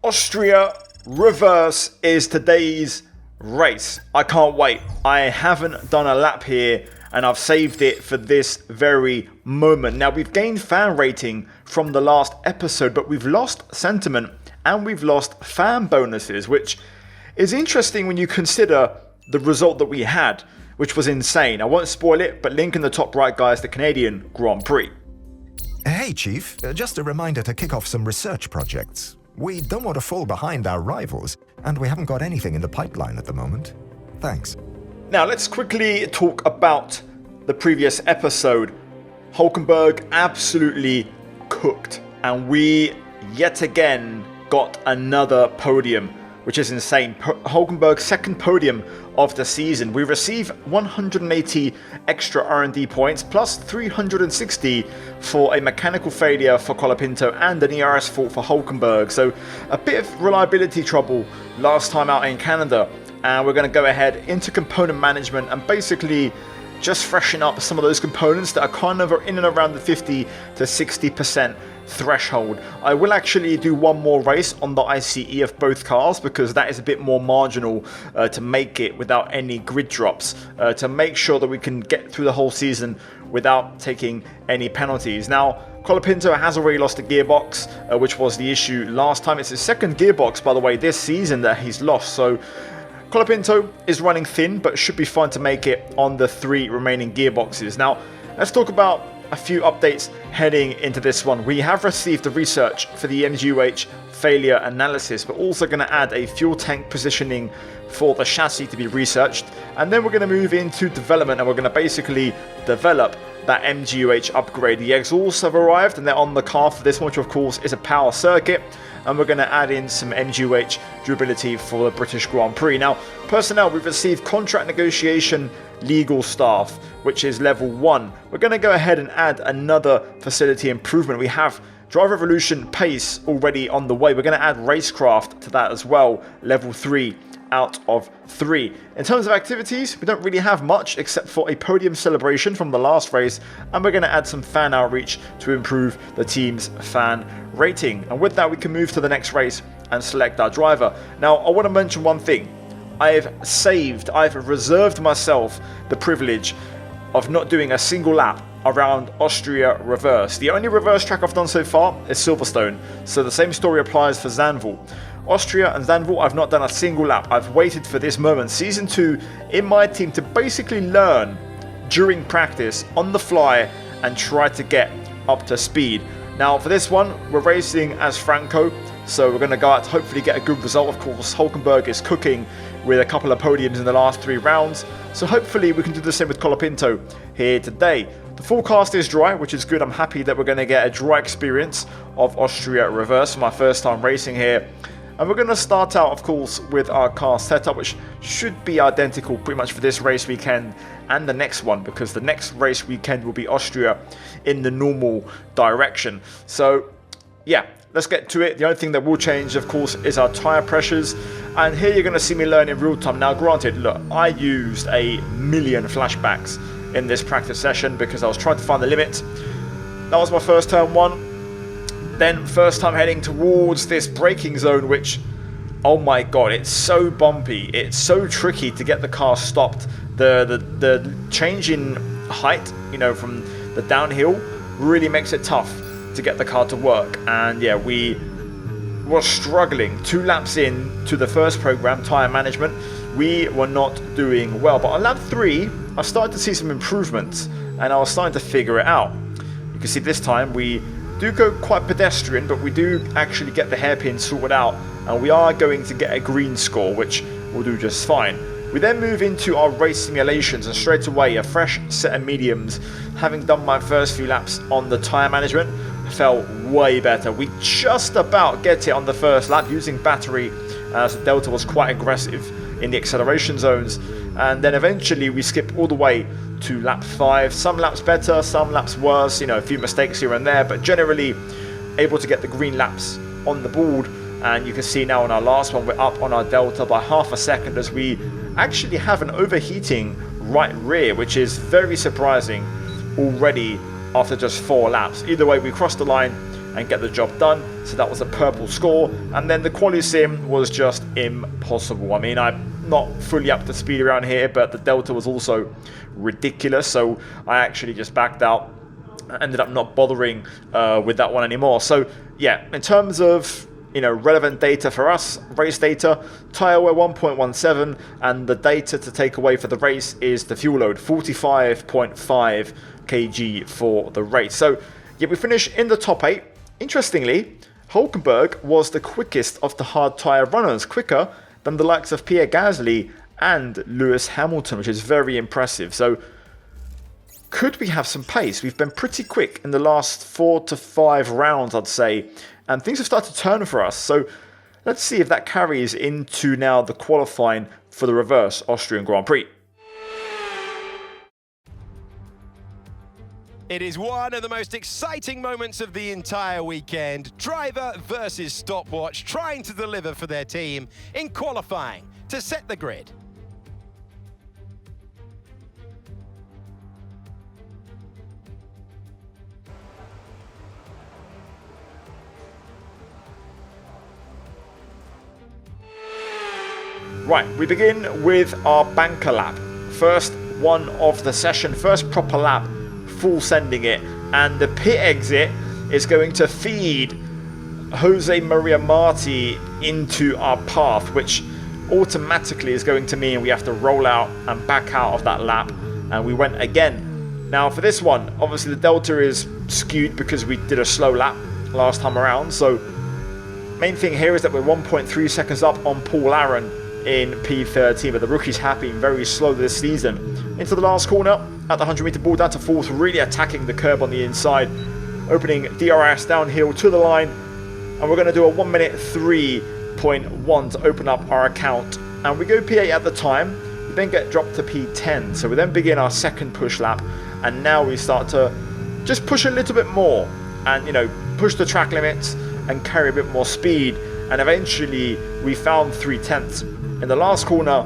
Austria reverse is today's race. I can't wait. I haven't done a lap here and I've saved it for this very moment. Now, we've gained fan rating from the last episode, but we've lost sentiment and we've lost fan bonuses, which is interesting when you consider the result that we had, which was insane. I won't spoil it, but link in the top right, guys, the Canadian Grand Prix. Hey, Chief. Just a reminder to kick off some research projects. We don't want to fall behind our rivals, and we haven't got anything in the pipeline at the moment. Thanks. Now, let's quickly talk about the previous episode. Hulkenberg absolutely cooked, and we yet again got another podium, which is insane. Hulkenberg's second podium of the season. We receive 180 extra R&D points plus 360 for a mechanical failure for Colapinto and an ERS fault for Hulkenberg. So a bit of reliability trouble last time out in Canada. And we're going to go ahead into component management and basically just freshen up some of those components that are kind of in and around the 50 to 60% threshold. I will actually do one more race on the ICE of both cars because that is a bit more marginal to make it without any grid drops, to make sure that we can get through the whole season without taking any penalties. Now, Colapinto has already lost a gearbox, which was the issue last time. It's his second gearbox, by the way, this season that he's lost. So Colapinto is running thin, but should be fine to make it on the 3 remaining gearboxes. Now, let's talk about a few updates heading into this one. We have received the research for the MGUH failure analysis, but also going to add a fuel tank positioning for the chassis to be researched. And then we're going to move into development and we're going to basically develop that MGUH upgrade. The exhausts have arrived and they're on the car for this one, which of course is a power circuit. And we're going to add in some MGUH durability for the British Grand Prix. Now, personnel, we've received contract negotiation legal staff, which is level 1. We're going to go ahead and add another facility improvement. We have Drive Revolution Pace already on the way. We're going to add Racecraft to that as well, level 3 out of 3. In terms of activities, we don't really have much except for a podium celebration from the last race, and we're going to add some fan outreach to improve the team's fan rating. And with that, we can move to the next race and select our driver. Now, I want to mention one thing. I've reserved myself the privilege of not doing a single lap around Austria reverse. The only reverse track I've done so far is Silverstone, so the same story applies for Zandvoort. Austria and Zandvoort, I've not done a single lap. I've waited for this moment, season 2, in my team to basically learn during practice on the fly and try to get up to speed. Now for this one, we're racing as Franco, so we're going to go out to hopefully get a good result. Of course, Hulkenberg is cooking with a couple of podiums in the last 3 rounds, so hopefully we can do the same with Colapinto here today. The forecast is dry, which is good. I'm happy that we're going to get a dry experience of Austria reverse for my first time racing here. And we're going to start out, of course, with our car setup, which should be identical pretty much for this race weekend and the next one, because the next race weekend will be Austria in the normal direction. So, yeah, let's get to it. The only thing that will change, of course, is our tyre pressures. And here you're going to see me learn in real time. Now, granted, look, I used a million flashbacks in this practice session because I was trying to find the limit. That was my first turn 1. Then first time heading towards this braking zone, which, oh my god, it's so bumpy. It's so tricky to get the car stopped. The change in height, you know, from the downhill really makes it tough to get the car to work. And yeah, we were struggling. 2 laps in to the first program, tyre management, we were not doing well. But on lap 3, I started to see some improvements and I was starting to figure it out. You can see this time we do go quite pedestrian, but we do actually get the hairpin sorted out and we are going to get a green score, which will do just fine. We then move into our race simulations and straight away a fresh set of mediums. Having done my first few laps on the tyre management, felt way better. We just about get it on the first lap using battery as the Delta was quite aggressive in the acceleration zones, and then eventually we skip all the way to lap 5. Some laps better, some laps worse, you know, a few mistakes here and there, but generally able to get the green laps on the board. And you can see now on our last one, we're up on our Delta by half a second as we actually have an overheating right rear, which is very surprising already after just 4 laps. Either way, we crossed the line and get the job done. So that was a purple score. And then the quali sim was just impossible. I mean, I'm not fully up to speed around here, but the delta was also ridiculous. So I actually just backed out. I ended up not bothering with that one anymore. So yeah, in terms of relevant data for us, race data, tyre wear 1.17, and the data to take away for the race is the fuel load, 45.5 kg for the race. So yeah, we finished in the top 8. Interestingly, Hulkenberg was the quickest of the hard tyre runners, quicker than the likes of Pierre Gasly and Lewis Hamilton, which is very impressive. So could we have some pace? We've been pretty quick in the last 4 to 5 rounds, I'd say, and things have started to turn for us. So let's see if that carries into now the qualifying for the reverse Austrian Grand Prix. It is one of the most exciting moments of the entire weekend. Driver versus stopwatch trying to deliver for their team in qualifying to set the grid. Right, we begin with our banker lap. First one of the session, first proper lap, full sending it. And the pit exit is going to feed Jose Maria Marti into our path, which automatically is going to mean we have to roll out and back out of that lap. And we went again. Now for this one, obviously the delta is skewed because we did a slow lap last time around. So main thing here is that we're 1.3 seconds up on Paul Aaron in P13, but the rookie's happy and very slow this season. Into the last corner at the 100-meter ball down to fourth, really attacking the curb on the inside, opening DRS downhill to the line, and we're going to do a 1 minute 3.1 to open up our account. And we go P8 at the time, we then get dropped to P10, so we then begin our second push lap, and now we start to just push a little bit more and push the track limits and carry a bit more speed, and eventually we found 3/10. In the last corner,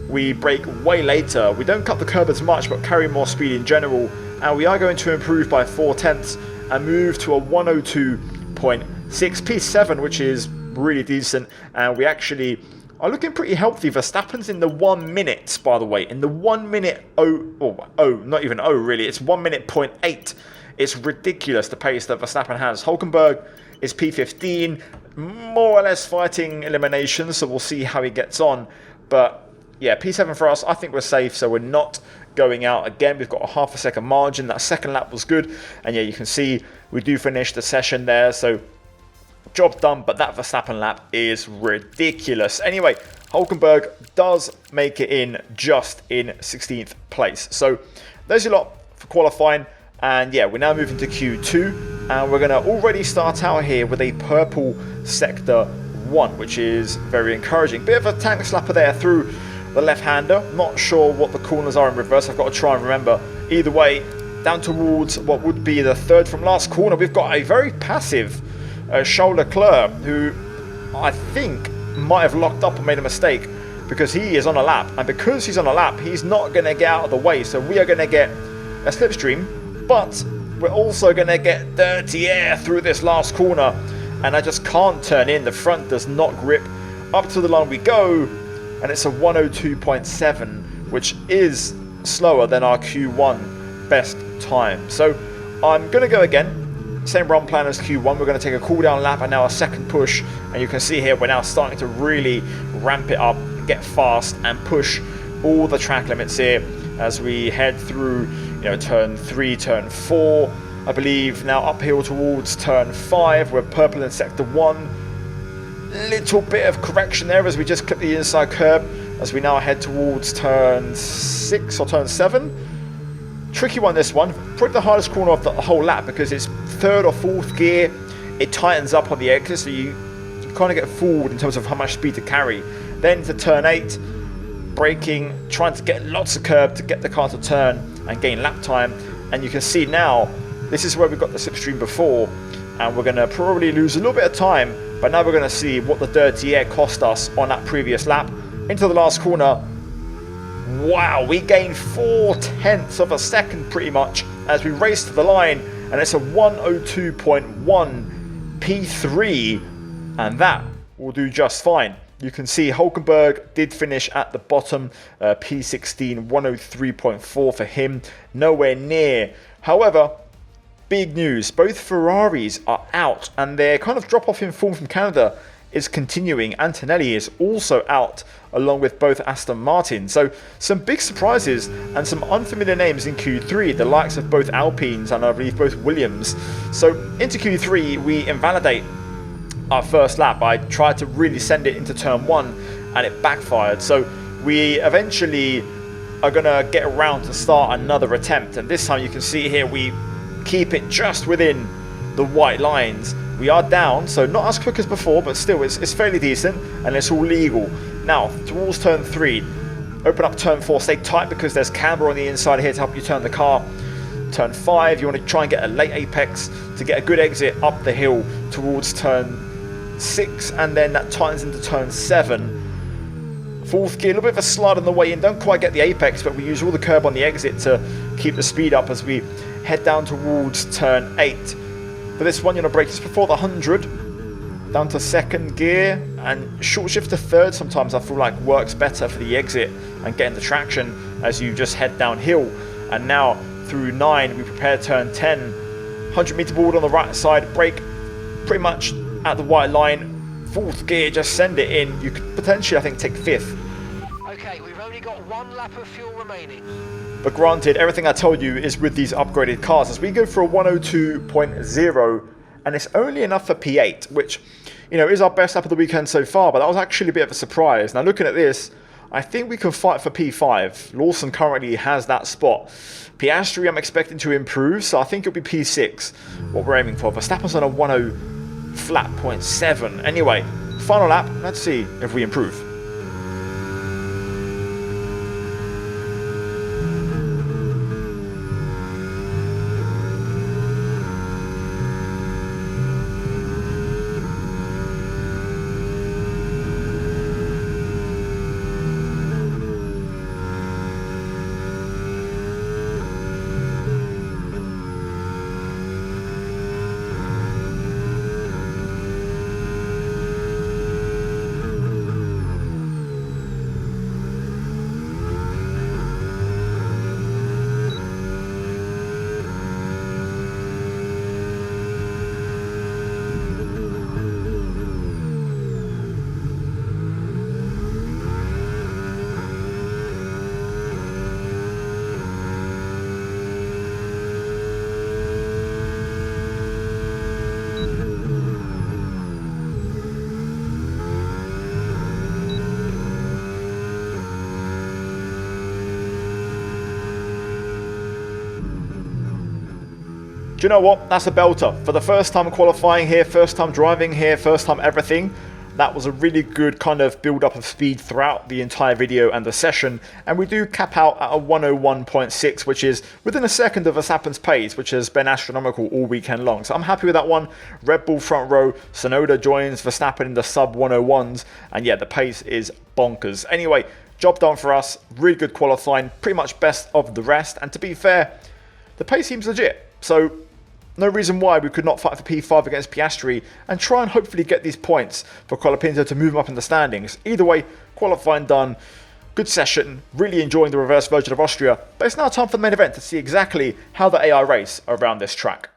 we brake way later. We don't cut the curb as much, but carry more speed in general. And we are going to improve by 4/10 and move to a 102.6 P7, which is really decent. And we actually are looking pretty healthy. Verstappen's in the 1 minute, by the way. In the 1 minute, not even really. It's 1 minute 0.8. It's ridiculous the pace that Verstappen has. Hulkenberg is P15, more or less fighting elimination, so we'll see how he gets on. But yeah, P7 for us, I think we're safe, so we're not going out again. We've got a half a second margin. That second lap was good, and yeah, you can see we do finish the session there, so job done. But that Verstappen lap is ridiculous. Anyway, Hulkenberg does make it in just in 16th place. So there's your lot for qualifying. And yeah, we're now moving to Q2, and we're going to already start out here with a purple sector 1, which is very encouraging. Bit of a tank slapper there through the left-hander. Not sure what the corners are in reverse. I've got to try and remember. Either way, down towards what would be the third from last corner, we've got a very passive Charles Leclerc, who I think might have locked up and made a mistake, because he is on a lap. And because he's on a lap, he's not going to get out of the way. So we are going to get a slipstream, but we're also going to get dirty air through this last corner, and I just can't turn in. The front does not grip. Up to the line we go, and it's a 102.7, which is slower than our Q1 best time. So I'm going to go again. Same run plan as Q1. We're going to take a cool down lap and now a second push, and you can see here we're now starting to really ramp it up, get fast, and push all the track limits here as we head through turn 3, turn 4, I believe, now uphill towards turn 5. We're purple in sector 1. Little bit of correction there as we just clip the inside curb as we now head towards turn 6 or turn 7. Tricky one, this one. Probably the hardest corner of the whole lap because it's third or fourth gear. It tightens up on the exit, so you kind of get forward in terms of how much speed to carry. Then to turn 8, braking, trying to get lots of curb to get the car to turn and gain lap time. And you can see now, this is where we got the slipstream before, and we're going to probably lose a little bit of time, but now we're going to see what the dirty air cost us on that previous lap. Into the last corner, wow, we gained 0.4 of a second pretty much as we race to the line, and it's a 102.1 P3, and that will do just fine. You can see Hulkenberg did finish at the bottom, P16, 103.4 for him, nowhere near. However, big news, both Ferraris are out, and their kind of drop off in form from Canada is continuing. Antonelli is also out, along with both Aston Martin. So some big surprises and some unfamiliar names in Q3, the likes of both Alpines and I believe both Williams. So into Q3 we invalidate our first lap. I tried to really send it into turn 1 and it backfired. So we eventually are going to get around to start another attempt, and this time you can see here we keep it just within the white lines. We are down, so not as quick as before, but still it's fairly decent and it's all legal. Now towards turn 3, open up turn 4, stay tight because there's camber on the inside here to help you turn the car. Turn 5, you want to try and get a late apex to get a good exit up the hill towards turn 6, and then that tightens into turn 7. Fourth gear, a little bit of a slide on the way in, don't quite get the apex, but we use all the curb on the exit to keep the speed up as we head down towards turn 8. For this one, you're going to brake just before the 100, down to second gear, and short shift to third sometimes I feel like works better for the exit and getting the traction as you just head downhill. And now through 9, we prepare turn 10, 100 meter board on the right side, brake pretty much at the white line, fourth gear, just send it in. You could potentially, I think, take 5th. Okay, we've only got 1 lap of fuel remaining. But granted, everything I told you is with these upgraded cars. As we go for a 102.0, and it's only enough for P8, which, you know, is our best lap of the weekend so far, but that was actually a bit of a surprise. Now looking at this, I think we can fight for P5. Lawson currently has that spot. Piastri I'm expecting to improve, so I think it'll be P6, what we're aiming for. Verstappen's on a 10 flat 0.7. Anyway, final lap, let's see if we improve. Do you know what? That's a belter. For the first time qualifying here, first time driving here, first time everything, that was a really good kind of build up of speed throughout the entire video and the session. And we do cap out at a 101.6, which is within a second of Verstappen's pace, which has been astronomical all weekend long. So I'm happy with that one. Red Bull front row, Tsunoda joins Verstappen in the sub 101s. And yeah, the pace is bonkers. Anyway, job done for us. Really good qualifying, pretty much best of the rest. And to be fair, the pace seems legit. So no reason why we could not fight for P5 against Piastri and try and hopefully get these points for Colapinto to move him up in the standings. Either way, qualifying done. Good session. Really enjoying the reverse Virgin of Austria. But it's now time for the main event to see exactly how the AI race around this track.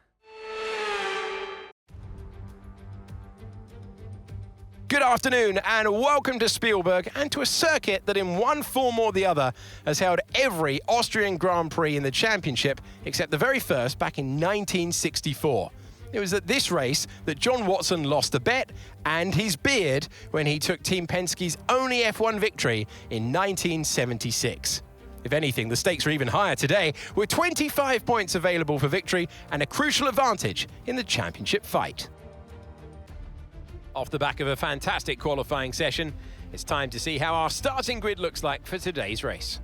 Good afternoon and welcome to Spielberg and to a circuit that in one form or the other has held every Austrian Grand Prix in the championship except the very first back in 1964. It was at this race that John Watson lost a bet and his beard when he took Team Penske's only F1 victory in 1976. If anything, the stakes are even higher today, with 25 points available for victory and a crucial advantage in the championship fight. Off the back of a fantastic qualifying session, it's time to see how our starting grid looks like for today's race.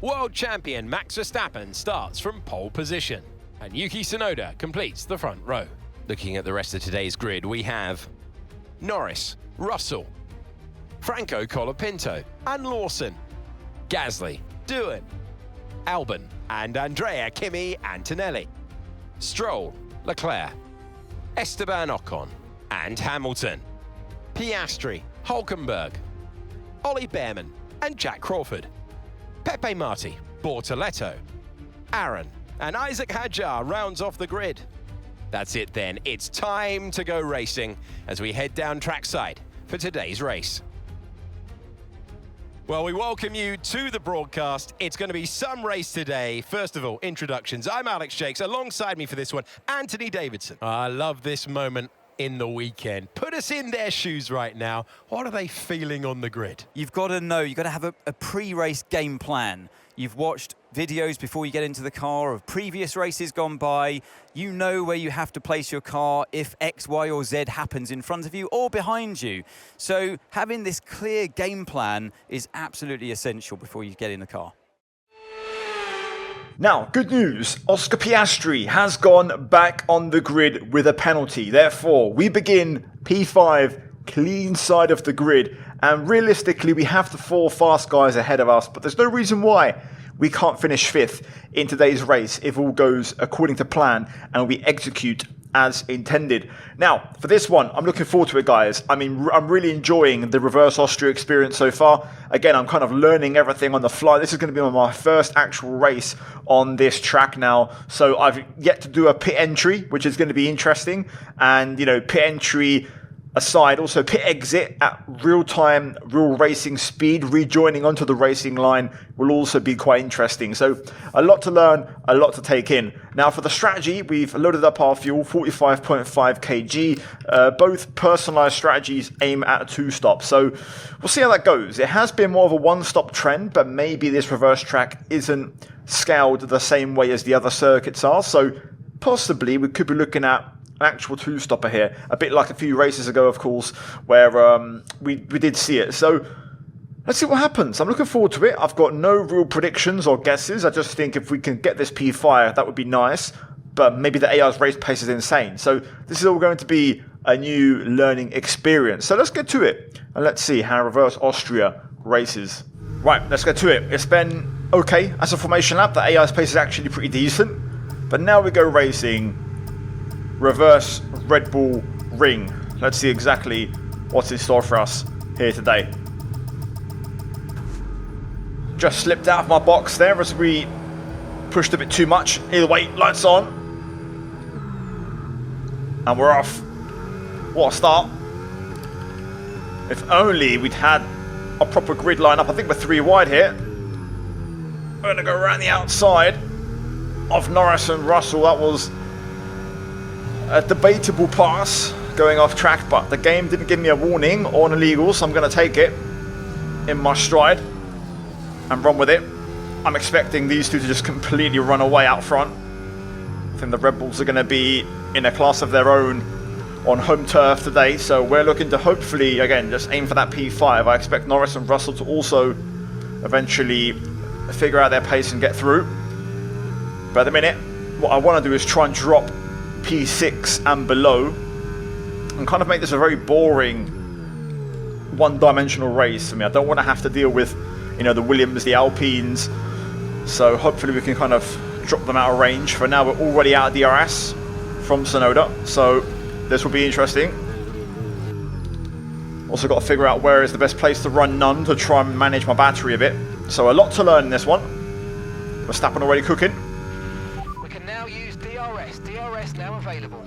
World champion Max Verstappen starts from pole position, and Yuki Tsunoda completes the front row. Looking at the rest of today's grid, we have Norris, Russell, Franco Colapinto, and Lawson, Gasly, Doohan, Albon, and Andrea Kimi Antonelli, Stroll, Leclerc, Esteban Ocon and Hamilton, Piastri, Hulkenberg, Ollie Behrman and Jack Crawford, Pepe Marti, Bortoletto, Aaron and Isaac Hadjar rounds off the grid. That's it then, it's time to go racing as we head down trackside for today's race. Well, we welcome you to the broadcast. It's going to be some race today. First of all, introductions. I'm Alex Jakes. Alongside me for this one, Anthony Davidson. I love this moment in the weekend. Put us in their shoes right now. What are they feeling on the grid? You've got to know, you've got to have a pre-race game plan. You've watched videos before you get into the car of previous races gone by. You know where you have to place your car if X, Y, or Z happens in front of you or behind you. So having this clear game plan is absolutely essential before you get in the car. Now, good news. Oscar Piastri has gone back on the grid with a penalty. Therefore, we begin P5 clean side of the grid. And realistically, we have the 4 fast guys ahead of us, but there's no reason why we can't finish 5th in today's race if all goes according to plan and we execute as intended. Now, for this one, I'm looking forward to it, guys. I mean, I'm really enjoying the reverse Austria experience so far. Again, I'm kind of learning everything on the fly. This is going to be my first actual race on this track now. So I've yet to do a pit entry, which is going to be interesting. And, you know, pit entry aside, also pit exit at real-time, real racing speed, rejoining onto the racing line will also be quite interesting. So a lot to learn, a lot to take in. Now for the strategy, we've loaded up our fuel, 45.5 kg. Both personalized strategies aim at a 2-stop. So we'll see how that goes. It has been more of a 1-stop trend, but maybe this reverse track isn't scaled the same way as the other circuits are. So possibly we could be looking at an actual 2-stopper here, a bit like a few races ago, of course, where we did see it. So let's see what happens. I'm looking forward to it. I've got no real predictions or guesses. I just think if we can get this P5, that would be nice. But maybe the AI's race pace is insane. So this is all going to be a new learning experience. So let's get to it. And let's see how reverse Austria races. Right, let's get to it. It's been okay as a formation lap. The AI's pace is actually pretty decent. But now we go racing reverse Red Bull Ring. Let's see exactly what's in store for us here today. Just slipped out of my box there as we pushed a bit too much. Either way, lights on. And we're off. What a start. If only we'd had a proper grid line up. I think we're 3 wide here. We're going to go around the outside of Norris and Russell. That was a debatable pass going off track, but the game didn't give me a warning on illegal, so I'm going to take it in my stride and run with it. I'm expecting these two to just completely run away out front. I think the Red Bulls are going to be in a class of their own on home turf today, so we're looking to hopefully, again, just aim for that P5. I expect Norris and Russell to also eventually figure out their pace and get through. But at the minute, what I want to do is try and drop P6 and below and kind of make this a very boring one-dimensional race for me. I don't want to have to deal with, you know, the Williams, the Alpines, so hopefully we can kind of drop them out of range. For now, we're already out of DRS from Sonoda, so this will be interesting. Also got to figure out where is the best place to run none to try and manage my battery a bit. So a lot to learn in this one. Verstappen already cooking. We can now use DRS. DRS now available.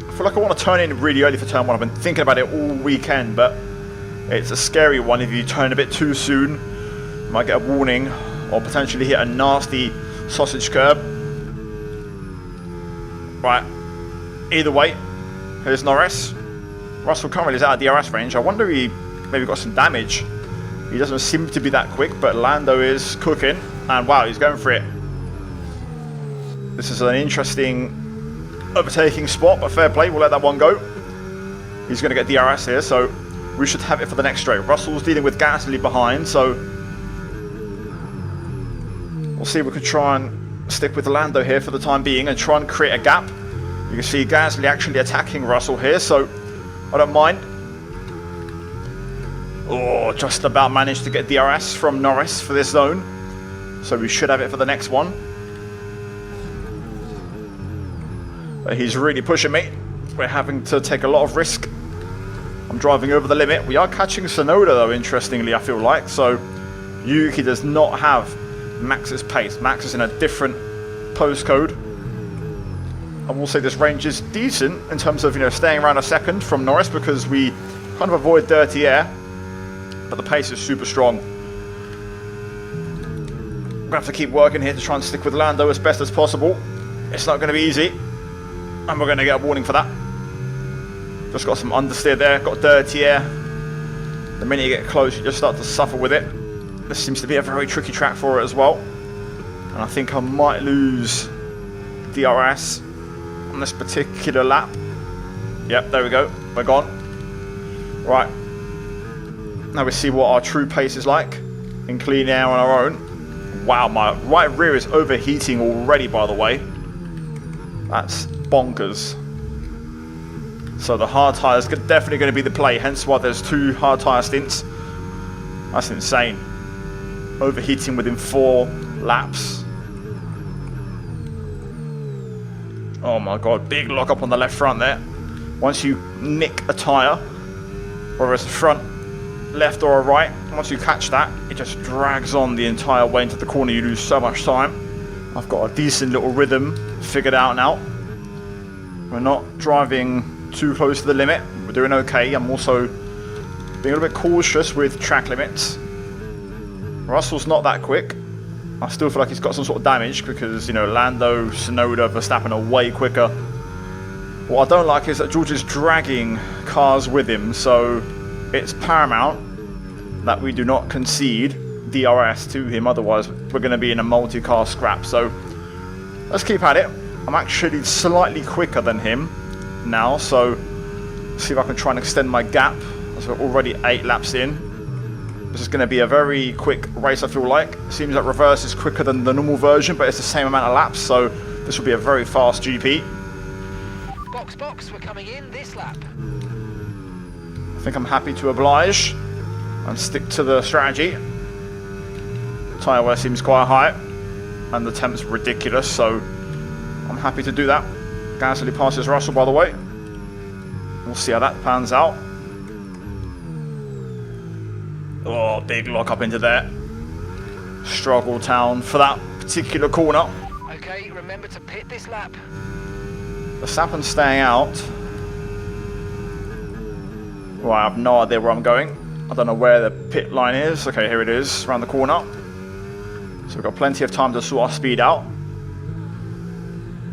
I feel like I want to turn in really early for turn 1. I've been thinking about it all weekend, but it's a scary one. If you turn a bit too soon, you might get a warning or potentially hit a nasty sausage curb. Right. Either way, here's Norris. Russell currently is out of DRS range. I wonder if he maybe got some damage. He doesn't seem to be that quick, but Lando is cooking. And wow, he's going for it. This is an interesting overtaking spot, but fair play. We'll let that one go. He's going to get DRS here, so we should have it for the next straight. Russell's dealing with Gasly behind, so we'll see if we can try and stick with Lando here for the time being and try and create a gap. You can see Gasly actually attacking Russell here, so I don't mind. Oh, just about managed to get DRS from Norris for this zone. So we should have it for the next one. But he's really pushing me. we're having to take a lot of risk. I'm driving over the limit. We are catching Sonoda though, interestingly, I feel like. So Yuki does not have Max's pace. Max is in a different postcode. I will say this range is decent in terms of, you know, staying around a second from Norris because we kind of avoid dirty air, but the pace is super strong. We're gonna have to keep working here to try and stick with Lando as best as possible. It's not gonna be easy, and we're gonna get a warning for that. Just got some understeer there, got dirty air. The minute you get close, you just start to suffer with it. This seems to be a very tricky track for it as well, and I think I might lose DRS on this particular lap. Yep, there we go. We're gone. Right. Now we see what our true pace is like in clean air on our own. Wow, my right rear is overheating already, by the way. That's bonkers. So the hard tyre is definitely going to be the play, hence why there's 2 hard tyre stints. That's insane. Overheating within 4 laps. Oh my god, big lock up on the left front there. Once you nick a tyre, whether it's a front, left or a right, once you catch that, it just drags on the entire way into the corner. You lose so much time. I've got a decent little rhythm figured out now. We're not driving too close to the limit. We're doing okay. I'm also being a little bit cautious with track limits. Russell's not that quick. I still feel like he's got some sort of damage because, you know, Lando, Tsunoda, Verstappen are way quicker. What I don't like is that George is dragging cars with him, so it's paramount that we do not concede DRS to him, otherwise we're going to be in a multi-car scrap. So let's keep at it. I'm actually slightly quicker than him now, so see if I can try and extend my gap, as we're already 8 laps in. This is going to be a very quick race, I feel like. Seems like reverse is quicker than the normal version, but it's the same amount of laps, so this will be a very fast GP. Box, we're coming in this lap. I think I'm happy to oblige and stick to the strategy. Tyre wear seems quite high, and the temp's ridiculous, so I'm happy to do that. Gasly passes Russell, by the way. We'll see how that pans out. Oh, big lock up into there. Struggle town for that particular corner. Okay, remember to pit this lap. Verstappen's staying out. Well, I have no idea where I'm going. I don't know where the pit line is. Okay, here it is, around the corner. So we've got plenty of time to sort our speed out.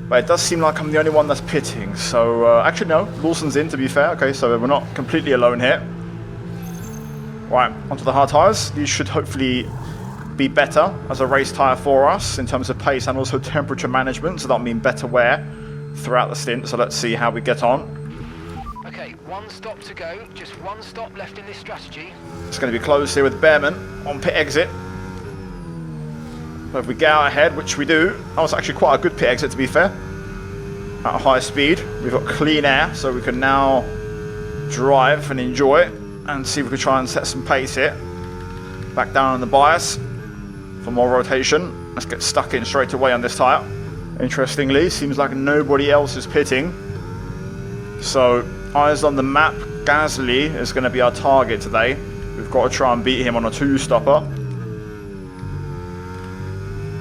But it does seem like I'm the only one that's pitting. So, actually no, Lawson's in, to be fair. Okay, so we're not completely alone here. Right, onto the hard tyres. These should hopefully be better as a race tyre for us in terms of pace and also temperature management. So that'll mean better wear throughout the stint. So let's see how we get on. Okay, 1 stop to go. Just 1 stop left in this strategy. It's going to be close here with Behrman on pit exit. But if we get out ahead, which we do, that was actually quite a good pit exit, to be fair. At a high speed. We've got clean air, so we can now drive and enjoy it. And see if we can try and set some pace here. Back down on the bias for more rotation. Let's get stuck in straight away on this tyre. Interestingly, seems like nobody else is pitting. So, eyes on the map. Gasly is going to be our target today. We've got to try and beat him on a 2-stopper.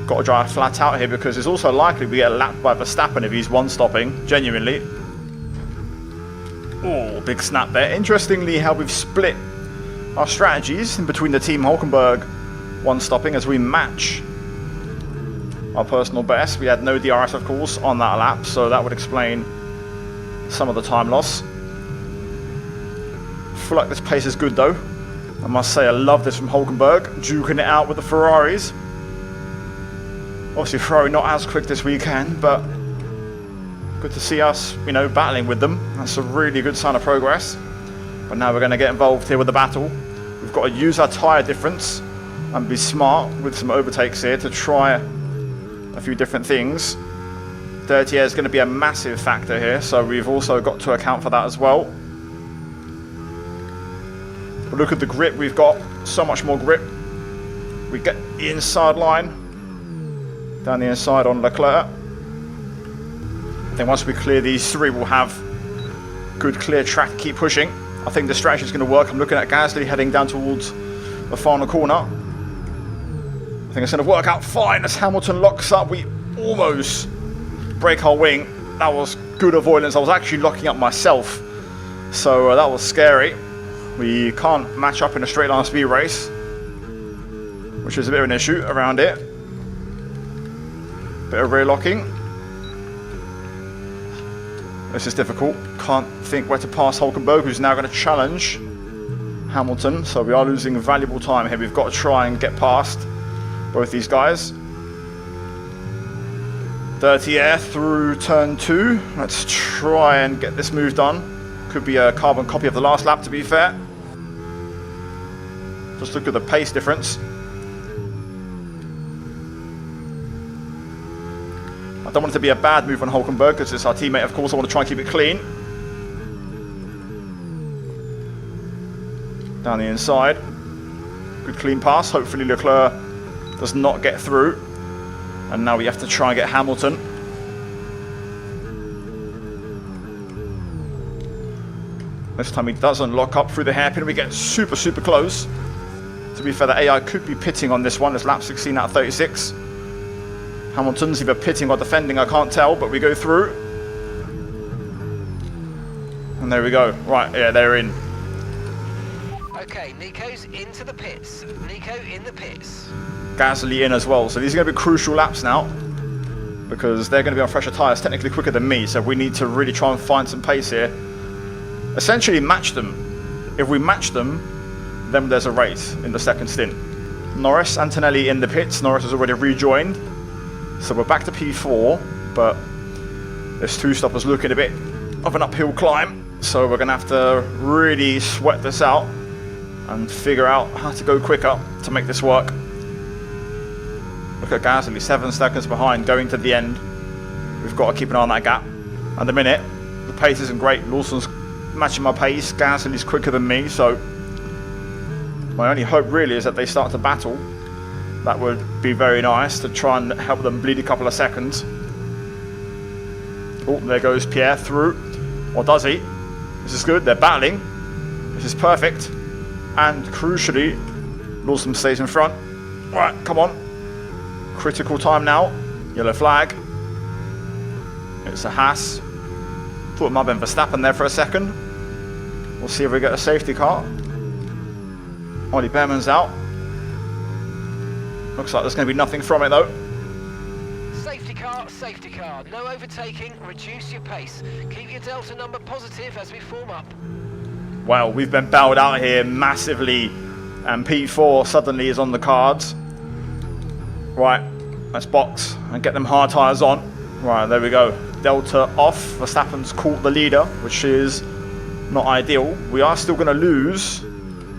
Got to drive flat out here because it's also likely we get lapped by Verstappen if he's 1-stopping. Genuinely. Oh, big snap there. Interestingly, how we've split our strategies in between the Team Hulkenberg 1-stopping as we match our personal best. We had no DRS, of course, on that lap, so that would explain some of the time loss. I feel like this pace is good, though. I must say I love this from Hulkenberg, duking it out with the Ferraris. Obviously, Ferrari not as quick this weekend, but good to see us, you know, battling with them. That's a really good sign of progress. But now we're going to get involved here with the battle. We've got to use our tyre difference and be smart with some overtakes here to try a few different things. Dirty air is going to be a massive factor here, so we've also got to account for that as well. But look at the grip we've got. So much more grip. We get the inside line. Down the inside on Leclerc. Then once we clear these 3, we'll have Good clear track to keep pushing. I think the strategy is going to work. I'm looking at Gasly heading down towards the final corner. I think it's going to work out fine as Hamilton locks up. We almost break our wing. That was good avoidance. I was actually locking up myself. So that was scary. We can't match up in a straight line speed race, which is a bit of an issue around it. Bit of rear locking. This is difficult. Can't think where to pass Hulkenberg, who's now going to challenge Hamilton. So we are losing valuable time here. We've got to try and get past both these guys. Dirty air through turn 2. Let's try and get this move done. Could be a carbon copy of the last lap, to be fair. Just look at the pace difference. I don't want it to be a bad move on Hulkenberg because it's our teammate, of course. I want to try and keep it clean. Down the inside. Good clean pass. Hopefully Leclerc does not get through. And now we have to try and get Hamilton. This time he doesn't lock up through the hairpin. We get super, super close. To be fair, the AI could be pitting on this one. It's lap 16 out of 36. Hamilton's either pitting or defending, I can't tell, but we go through. And there we go. Right, yeah, they're in. Okay, Nico's into the pits. Nico in the pits. Gasly in as well. So these are going to be crucial laps now, because they're going to be on fresher tyres, technically quicker than me. So we need to really try and find some pace here. Essentially match them. If we match them, then there's a race in the second stint. Norris, Antonelli in the pits. Norris has already rejoined. So we're back to P4, but this two-stopper's looking a bit of an uphill climb. So we're going to have to really sweat this out and figure out how to go quicker to make this work. Look at Gasly, 7 seconds behind going to the end. We've got to keep an eye on that gap. At the minute, the pace isn't great. Lawson's matching my pace. Gasly's quicker than me, so my only hope really is that they start to battle. That would be very nice to try and help them bleed a couple of seconds. Oh, there goes Pierre through. Or does he? This is good. They're battling. This is perfect. And crucially, Lawson stays in front. Right, come on. Critical time now. Yellow flag. It's a Haas. Thought it might have been Verstappen there for a second. We'll see if we get a safety car. Ollie Behrman's out. Looks like there's going to be nothing from it though. Safety car, no overtaking, reduce your pace. Keep your delta number positive as we form up. Well, we've been bailed out here massively, and P4 suddenly is on the cards. Right, let's box and get them hard tyres on. Right, there we go. Delta off. Verstappen's caught the leader, which is not ideal. We are still going to lose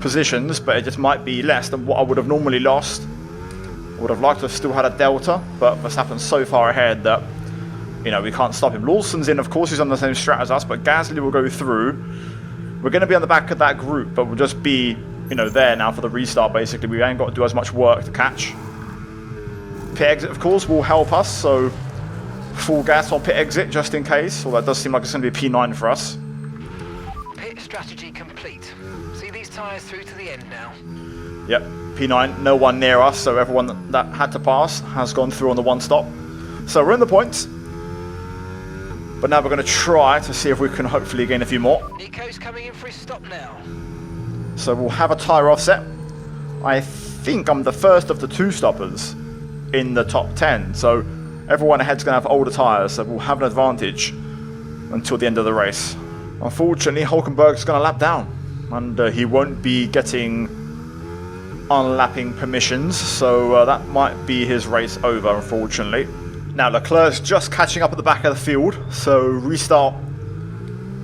positions, but it just might be less than what I would have normally lost. I would have liked to have still had a delta, but Verstappen's so far ahead that, you know, we can't stop him. Lawson's in, of course, he's on the same strat as us, but Gasly will go through. We're going to be on the back of that group, but we'll just be, you know, there now for the restart, basically. We ain't got to do as much work to catch. Pit exit, of course, will help us, so full gas on pit exit, just in case. Well, that does seem like it's going to be P9 for us. Pit strategy complete. See these tyres through to the end now. Yep, P9, no one near us, so everyone that had to pass has gone through on the one stop. So we're in the points. But now we're going to try to see if we can hopefully gain a few more. Nico's coming in for his stop now. So we'll have a tyre offset. I think I'm the first of the two stoppers in the top 10. So everyone ahead's going to have older tyres, so we'll have an advantage until the end of the race. Unfortunately, Hulkenberg's going to lap down. And he won't be getting unlapping permissions, so that might be his race over, unfortunately. Now Leclerc's just catching up at the back of the field, so restart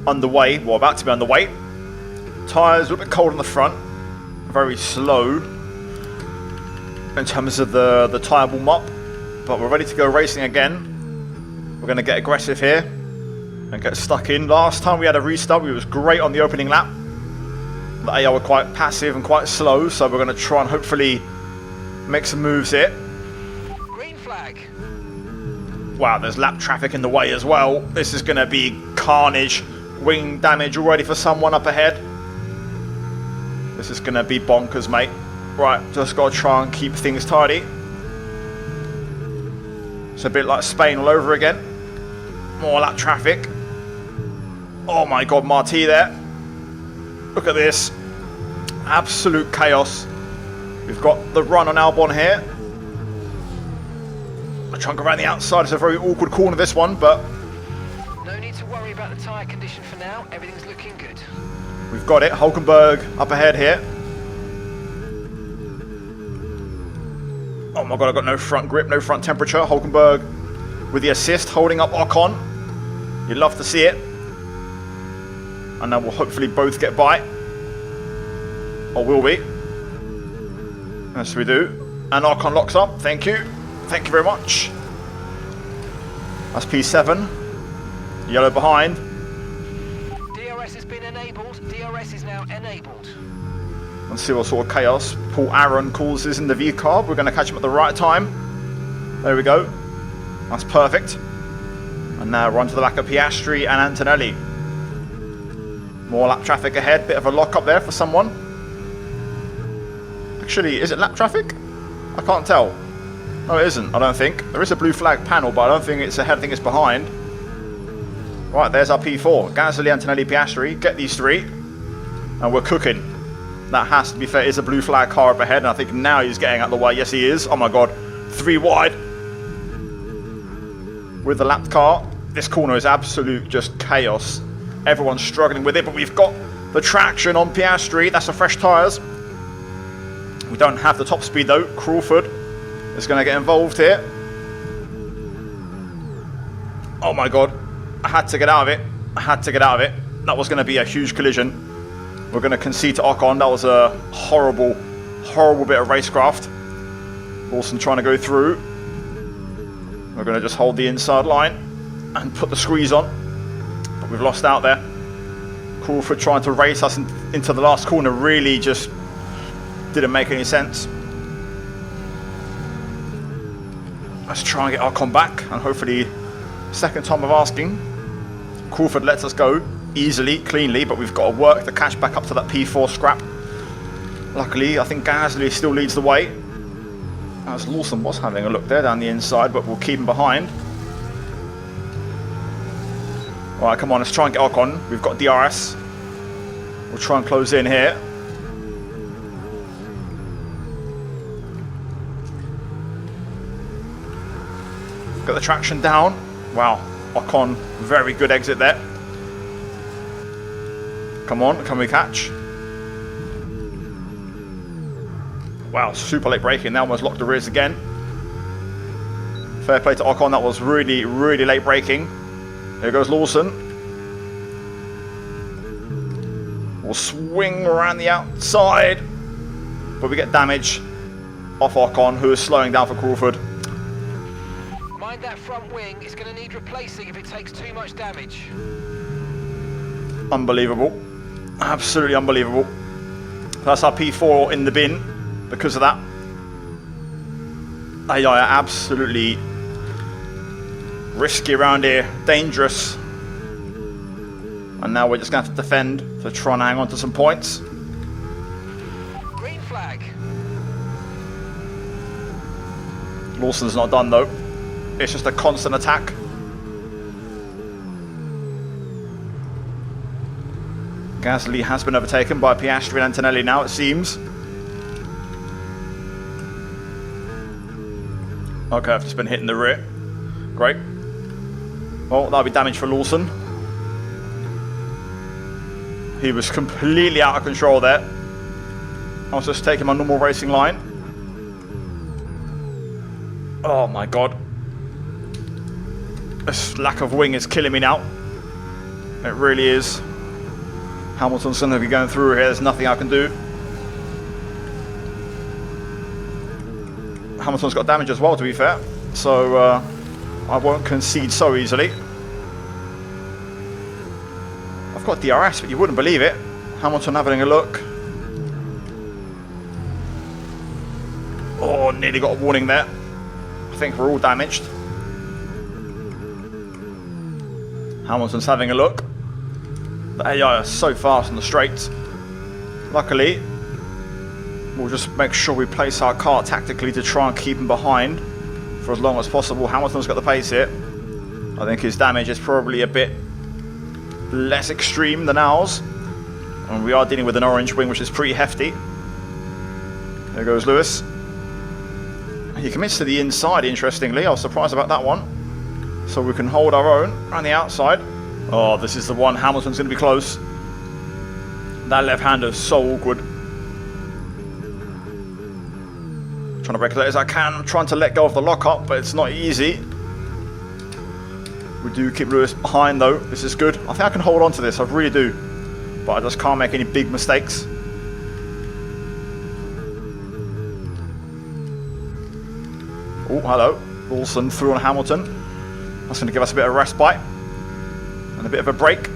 underway, well, about to be underway. Tyres a little bit cold on the front, very slow in terms of the tyre warm up, but we're ready to go racing again. We're going to get aggressive here and get stuck in. Last time we had a restart, we was great on the opening lap. The AI were quite passive and quite slow, so we're going to try and hopefully make some moves here. Green flag. Wow, there's lap traffic in the way as well. This is going to be carnage. wing damage already for someone up ahead. This is going to be bonkers, mate. Right, just got to try and keep things tidy. It's a bit like Spain all over again. More of that traffic. Oh my God, Marti there. Look at this. Absolute chaos. We've got the run on Albon here. A chunk around the outside. It's a very awkward corner, this one, but... No need to worry about the tyre condition for now. Everything's looking good. We've got it. Hulkenberg up ahead here. Oh my God, I've got no front grip, no front temperature. Hulkenberg with the assist, holding up Ocon. You'd love to see it. And now we'll hopefully both get by. Or will we? Yes, we do. And Ocon locks up. Thank you. Thank you very much. That's P7. Yellow behind. DRS has been enabled. DRS is now enabled. Let's see what sort of chaos Paul Aaron causes in the V car. We're going to catch him at the right time. There we go. That's perfect. And now run to the back of Piastri and Antonelli. More lap traffic ahead. Bit of a lock up there for someone. Actually, is it lap traffic? I can't tell. No, it isn't, I don't think. There is a blue flag panel, but I don't think it's ahead. I think it's behind. Right, there's our P4. Gasly, Antonelli, Piastri. Get these three. And we're cooking. That has to be fair. It's a blue flag car up ahead, and I think now he's getting out of the way. Yes, he is. Oh my God. 3 wide. With the lapped car. This corner is absolute just chaos. Everyone's struggling with it, but we've got the traction on Piastri. That's the fresh tyres. We don't have the top speed though. Crawford is going to get involved here. Oh my God. I had to get out of it. I had to get out of it. That was going to be a huge collision. We're going to concede to Ocon. That was a horrible, horrible bit of racecraft. Lawson trying to go through. We're going to just hold the inside line and put the squeeze on. But we've lost out there. Crawford trying to race us into the last corner really just didn't make any sense. Let's try and get Ocon back, and hopefully, second time of asking, Crawford lets us go easily, cleanly, but we've got to work to catch back up to that P4 scrap. Luckily, I think Gasly still leads the way, as Lawson was having a look there down the inside, but we'll keep him behind. Alright, come on, let's try and get Ocon. We've got DRS. We'll try and close in here. Got the traction down. Wow, Ocon, very good exit there. Come on, can we catch? Wow, super late braking. That almost locked the rears again. Fair play to Ocon. That was really, really late braking. Here goes Lawson. We'll swing around the outside. But we get damage off Ocon, who is slowing down for Crawford. Mind that front wing. It's going to need replacing if it takes too much damage. Unbelievable. Absolutely unbelievable. That's our P4 in the bin because of that. They are absolutely risky around here. Dangerous. And now we're just going to have to defend to try and hang on to some points. Green flag. Lawson's not done though. It's just a constant attack. Gasly has been overtaken by Piastri and Antonelli now, it seems. Okay, I've just been hitting the rear. Great. Well, that'll be damage for Lawson. He was completely out of control there. I was just taking my normal racing line. Oh my God. This lack of wing is killing me now. It really is. Hamilton's going to be going through here. There's nothing I can do. Hamilton's got damage as well, to be fair. So I won't concede so easily. I've got DRS, but you wouldn't believe it. Hamilton having a look. Oh, nearly got a warning there. I think we're all damaged. Hamilton's having a look. The AI are so fast on the straights. Luckily, we'll just make sure we place our car tactically to try and keep him behind for as long as possible. Hamilton's got the pace here. I think his damage is probably a bit less extreme than ours. And we are dealing with an orange wing, which is pretty hefty. There goes Lewis. He commits to the inside, interestingly. I was surprised about that one. So we can hold our own around the outside. Oh, this is the one. Hamilton's going to be close. That left-hander is so awkward. Trying to break it as I can. I'm trying to let go of the lockup, but it's not easy. We do keep Lewis behind, though. This is good. I think I can hold on to this. I really do. But I just can't make any big mistakes. Oh, hello. Wilson through on Hamilton. That's going to give us a bit of respite. And a bit of a break.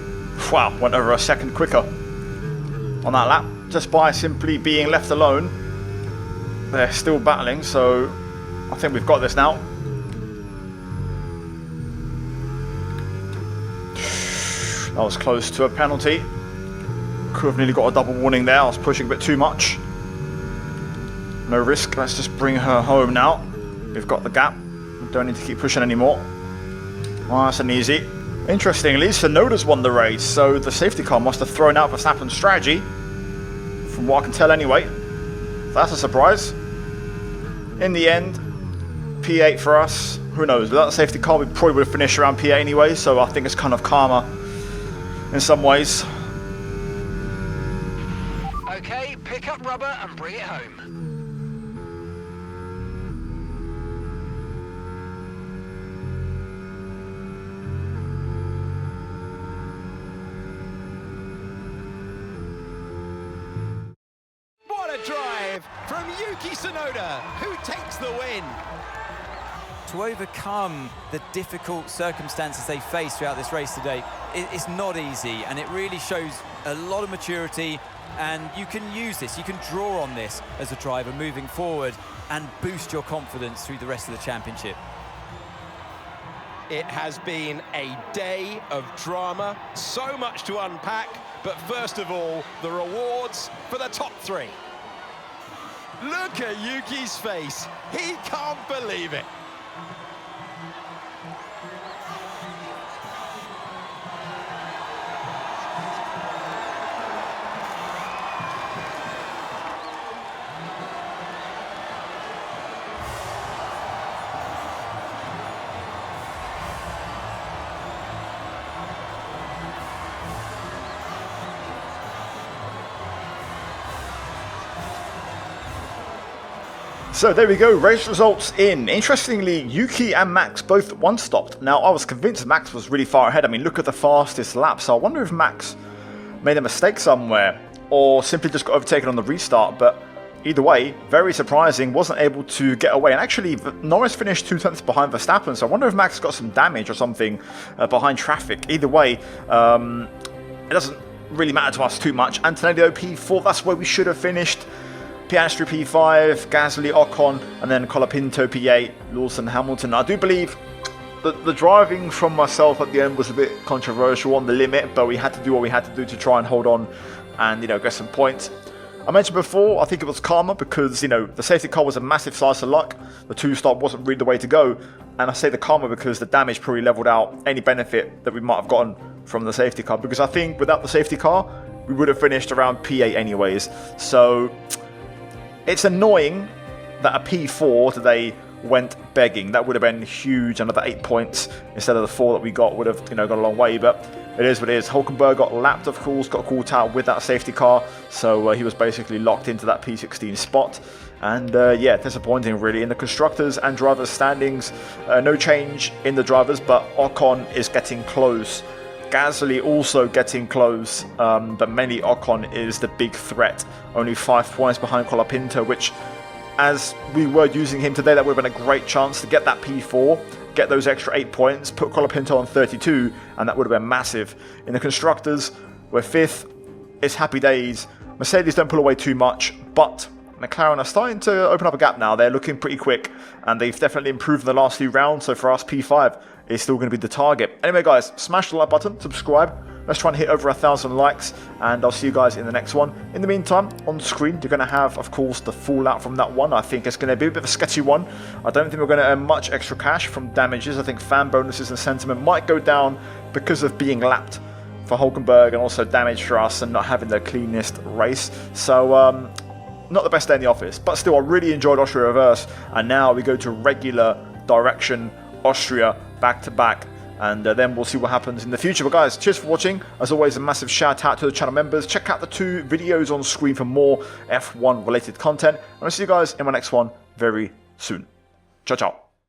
Wow, went over a second quicker on that lap. Just by simply being left alone. They're still battling, so I think we've got this now. That was close to a penalty. Could have nearly got a double warning there. I was pushing a bit too much. No risk. Let's just bring her home now. We've got the gap. We don't need to keep pushing anymore. Well, that's an easy. Interestingly, Tsunoda's won the race, so the safety car must have thrown out Verstappen's strategy. From what I can tell anyway. That's a surprise. In the end, P8 for us. Who knows? Without the safety car, we probably would have finished around P8 anyway, so I think it's kind of karma in some ways. Okay, pick up rubber and bring it home. What a drive from Yuki Tsunoda, who takes the win. To overcome the difficult circumstances they face throughout this race today, it's not easy, and it really shows a lot of maturity, and you can use this, you can draw on this as a driver moving forward and boost your confidence through the rest of the championship. It has been a day of drama, so much to unpack, but first of all, the rewards for the top three. Look at Yuki's face, he can't believe it. So there we go, race results in. Interestingly, Yuki and Max both one-stopped. Now, I was convinced Max was really far ahead. I mean, look at the fastest lap. So I wonder if Max made a mistake somewhere or simply just got overtaken on the restart. But either way, very surprising, wasn't able to get away. And actually, Norris finished 2 tenths behind Verstappen. So I wonder if Max got some damage or something behind traffic. Either way, it doesn't really matter to us too much. Antonelli P4, that's where we should have finished. Piastri P5, Gasly, Ocon, and then Colapinto P8, Lawson, Hamilton. I do believe that the driving from myself at the end was a bit controversial on the limit, but we had to do what we had to do to try and hold on and, get some points. I mentioned before, I think it was karma because, the safety car was a massive slice of luck. The 2-stop wasn't really the way to go. And I say the karma because the damage probably leveled out any benefit that we might have gotten from the safety car. Because I think without the safety car, we would have finished around P8 anyways. So it's annoying that a P4 today went begging. That would have been huge. Another 8 points instead of the 4 that we got would have, gone a long way. But it is what it is. Hulkenberg got lapped, of course, got caught out with that safety car. So he was basically locked into that P16 spot. And yeah, disappointing really. In the constructors and drivers standings, no change in the drivers, but Ocon is getting close. Gasly also getting close, but mainly Ocon is the big threat. Only 5 points behind Colapinto, which, as we were using him today, that would have been a great chance to get that P4, get those extra 8 points, put Colapinto on 32, and that would have been massive. In the constructors, we're 5th. It's happy days. Mercedes don't pull away too much, but McLaren are starting to open up a gap now. They're looking pretty quick, and they've definitely improved in the last few rounds. So for us, P5 is still going to be the target. Anyway, guys, smash the like button, subscribe. Let's try and hit over 1,000 likes, and I'll see you guys in the next one. In the meantime, on screen, you're going to have, of course, the fallout from that one. I think it's going to be a bit of a sketchy one. I don't think we're going to earn much extra cash from damages. I think fan bonuses and sentiment might go down because of being lapped for Hulkenberg and also damage for us and not having the cleanest race. So, not the best day in the office, but still, I really enjoyed Austria Reverse, and now we go to regular direction Austria back to back, and then we'll see what happens in the future. But guys, cheers for watching. As always, a massive shout out to the channel members. Check out the 2 videos on screen for more F1 related content, and I'll see you guys in my next one very soon. Ciao, ciao.